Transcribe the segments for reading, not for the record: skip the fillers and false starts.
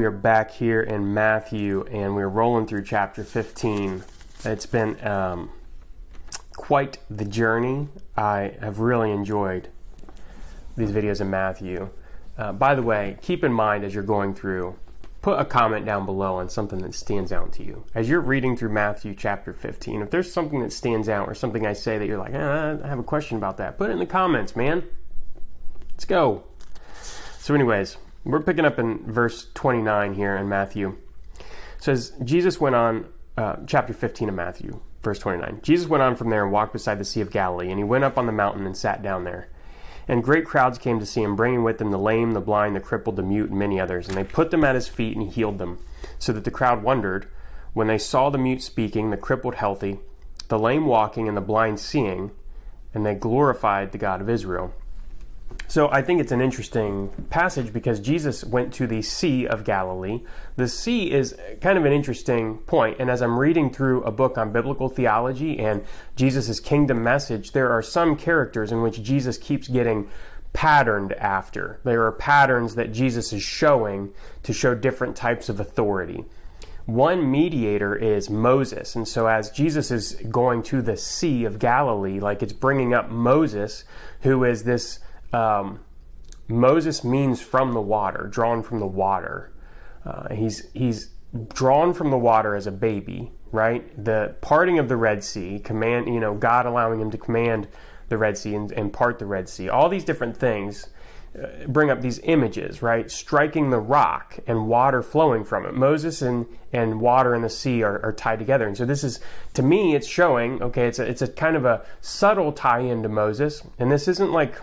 are back here in Matthew, and we're rolling through chapter 15. It's been quite the journey. I have really enjoyed these videos in Matthew. By the way, keep in mind as you're going through, put a comment down below on something that stands out to you. As you're reading through Matthew chapter 15, if there's something that stands out or something I say that you're like, I have a question about that, put it in the comments, man. Let's go. So anyways, we're picking up in verse 29 here in Matthew. It says, Jesus went on, chapter 15 of Matthew, verse 29. Jesus went on from there and walked beside the Sea of Galilee, and he went up on the mountain and sat down there. And great crowds came to see him, bringing with them the lame, the blind, the crippled, the mute, and many others. And they put them at his feet, and he healed them, so that the crowd wondered when they saw the mute speaking, the crippled healthy, the lame walking, and the blind seeing, and they glorified the God of Israel. So I think it's an interesting passage because Jesus went to the Sea of Galilee. The sea is kind of an interesting point, and as I'm reading through a book on biblical theology and Jesus' kingdom message, there are some characters in which Jesus keeps getting patterned after. There are patterns that Jesus is showing to show different types of authority. One mediator is Moses, and so as Jesus is going to the Sea of Galilee, like it's bringing up Moses, who is this Moses means from the water, drawn from the water. He's drawn from the water as a baby, right? The parting of the Red Sea, God allowing him to command the Red Sea and part the Red Sea. All these different things bring up these images, right? Striking the rock and water flowing from it. Moses and water in the sea are tied together. And so this is, to me, it's showing, okay, it's a kind of a subtle tie-in to Moses. And this isn't like,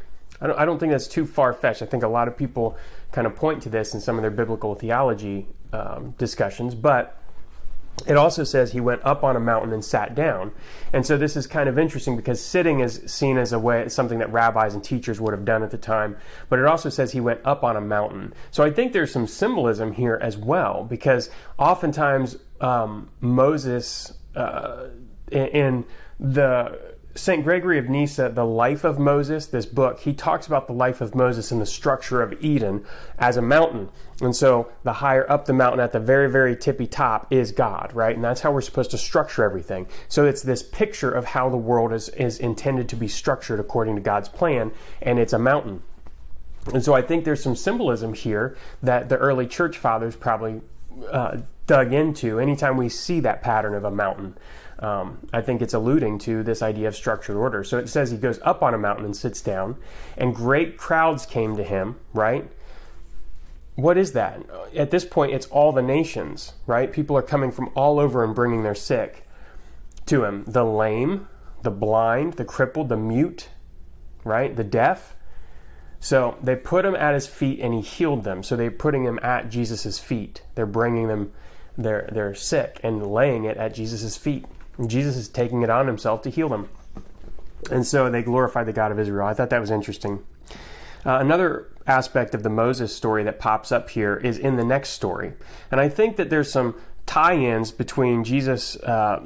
I don't think that's too far-fetched. I think a lot of people kind of point to this in some of their biblical theology discussions, but it also says he went up on a mountain and sat down. And so this is kind of interesting because sitting is seen as something that rabbis and teachers would have done at the time, but it also says he went up on a mountain. So I think there's some symbolism here as well, because oftentimes Moses in the St. Gregory of Nyssa, The Life of Moses, this book, he talks about the life of Moses and the structure of Eden as a mountain. And so the higher up the mountain at the very, very tippy top is God, right? And that's how we're supposed to structure everything. So it's this picture of how the world is intended to be structured according to God's plan, and it's a mountain. And so I think there's some symbolism here that the early church fathers probably dug into anytime we see that pattern of a mountain. I think it's alluding to this idea of structured order. So it says he goes up on a mountain and sits down, and great crowds came to him, right? What is that? At this point, it's all the nations, right? People are coming from all over and bringing their sick to him. The lame, the blind, the crippled, the mute, right? The deaf. So they put him at his feet and he healed them. So they're putting him at Jesus' feet. They're bringing them, they're sick and laying it at Jesus' feet. And Jesus is taking it on himself to heal them. And so they glorify the God of Israel. I thought that was interesting. Another aspect of the Moses story that pops up here is in the next story. And I think that there's some tie-ins between Jesus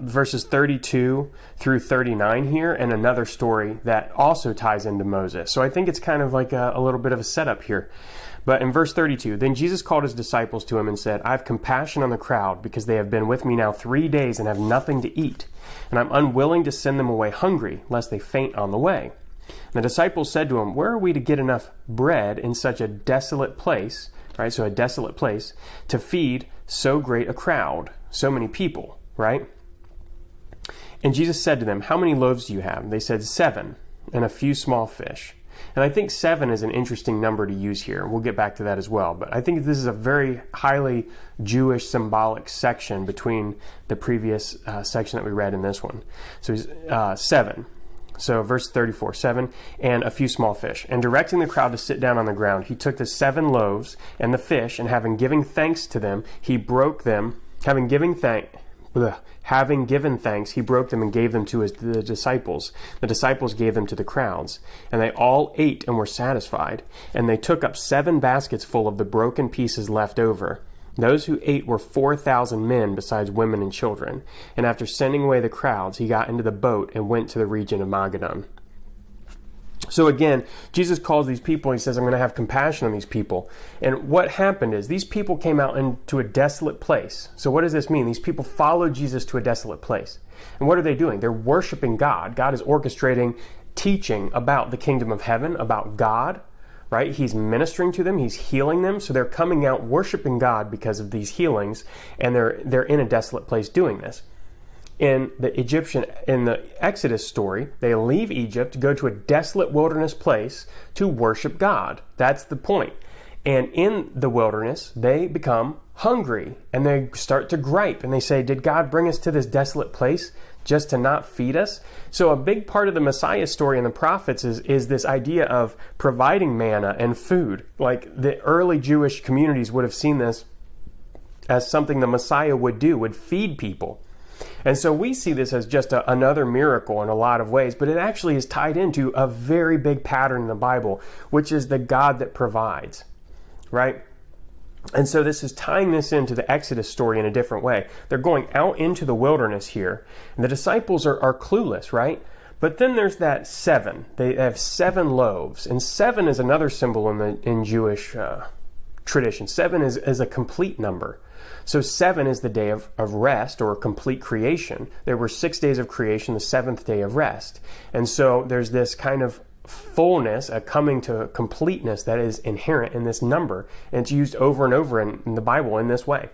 verses 32 through 39 here and another story that also ties into Moses. So I think it's kind of like a little bit of a setup here. But in verse 32, then Jesus called his disciples to him and said, I have compassion on the crowd because they have been with me now 3 days and have nothing to eat. And I'm unwilling to send them away hungry, lest they faint on the way. And the disciples said to him, where are we to get enough bread in such a desolate place, right? So a desolate place, to feed so great a crowd, so many people, right? And Jesus said to them, how many loaves do you have? And they said 7, and a few small fish. And I think 7 is an interesting number to use here. We'll get back to that as well. But I think this is a very highly Jewish symbolic section between the previous section that we read in this one. So 7. So verse 34, 7, and a few small fish. And directing the crowd to sit down on the ground, he took the 7 loaves and the fish, and having given thanks to them, he broke them. Having given thanks, he broke them and gave them to the disciples. The disciples gave them to the crowds. And they all ate and were satisfied. And they took up 7 baskets full of the broken pieces left over. Those who ate were 4,000 men, besides women and children. And after sending away the crowds, he got into the boat and went to the region of Magadan. So again, Jesus calls these people, he says, I'm going to have compassion on these people. And what happened is these people came out into a desolate place. So what does this mean? These people followed Jesus to a desolate place. And what are they doing? They're worshiping God. God is orchestrating teaching about the kingdom of heaven, about God, right? He's ministering to them. He's healing them. So they're coming out worshiping God because of these healings. And they're in a desolate place doing this. In the Exodus story, they leave Egypt, go to a desolate wilderness place to worship God. That's the point. And in the wilderness, they become hungry and they start to gripe and they say, did God bring us to this desolate place just to not feed us? So a big part of the Messiah story in the prophets is this idea of providing manna and food. Like the early Jewish communities would have seen this as something the Messiah would do, would feed people. And so we see this as just another miracle in a lot of ways, but it actually is tied into a very big pattern in the Bible, which is the God that provides, right? And so this is tying this into the Exodus story in a different way. They're going out into the wilderness here, and the disciples are clueless, right? But then there's that 7. They have 7 loaves, and 7 is another symbol in Jewish tradition. 7 is a complete number. So 7 is the day of rest or complete creation. There were 6 days of creation, the 7th day of rest. And so there's this kind of fullness, a coming to completeness that is inherent in this number. And it's used over and over in the Bible in this way.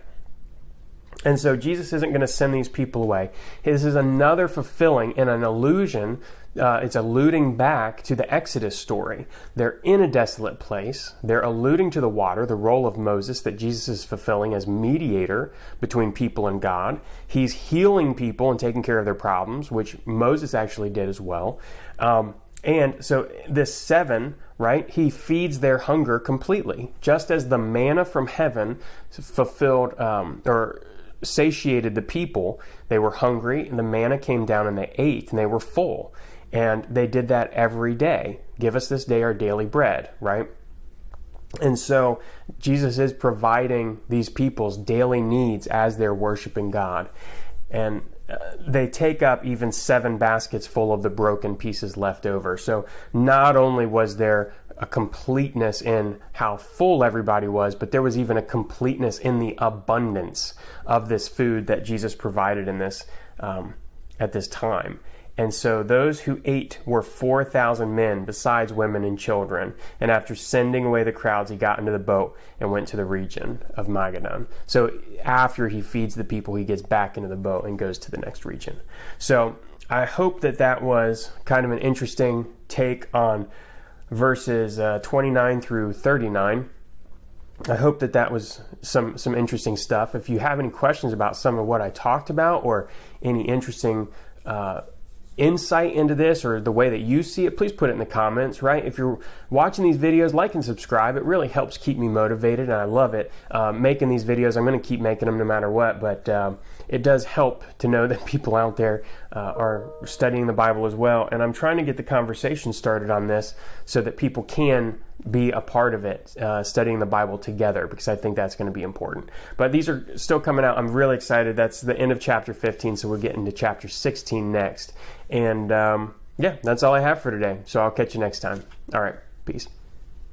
And so Jesus isn't going to send these people away. This is another fulfilling and an allusion. It's alluding back to the Exodus story. They're in a desolate place. They're alluding to the water, the role of Moses that Jesus is fulfilling as mediator between people and God. He's healing people and taking care of their problems, which Moses actually did as well. And so this 7, right, he feeds their hunger completely. Just as the manna from heaven fulfilled or satiated the people, they were hungry, and the manna came down and they ate and they were full. And they did that every day. Give us this day our daily bread, right? And so Jesus is providing these people's daily needs as they're worshiping God. And they take up even 7 baskets full of the broken pieces left over. So not only was there a completeness in how full everybody was, but there was even a completeness in the abundance of this food that Jesus provided in this at this time. And so those who ate were 4,000 men, besides women and children. And after sending away the crowds, he got into the boat and went to the region of Magadan. So after he feeds the people, he gets back into the boat and goes to the next region. So I hope that was kind of an interesting take on verses 29 through 39. I hope that was some interesting stuff. If you have any questions about some of what I talked about or any interesting insight into this or the way that you see it, please put it in the comments, right? If you're watching these videos, like and subscribe. It really helps keep me motivated, and I love it. Making these videos, I'm going to keep making them no matter what, but it does help to know that people out there are studying the Bible as well, and I'm trying to get the conversation started on this so that people can be a part of it, studying the Bible together, because I think that's going to be important. But these are still coming out. I'm really excited. That's the end of chapter 15, so we'll get into chapter 16 next. And yeah, that's all I have for today. So I'll catch you next time. All right, peace.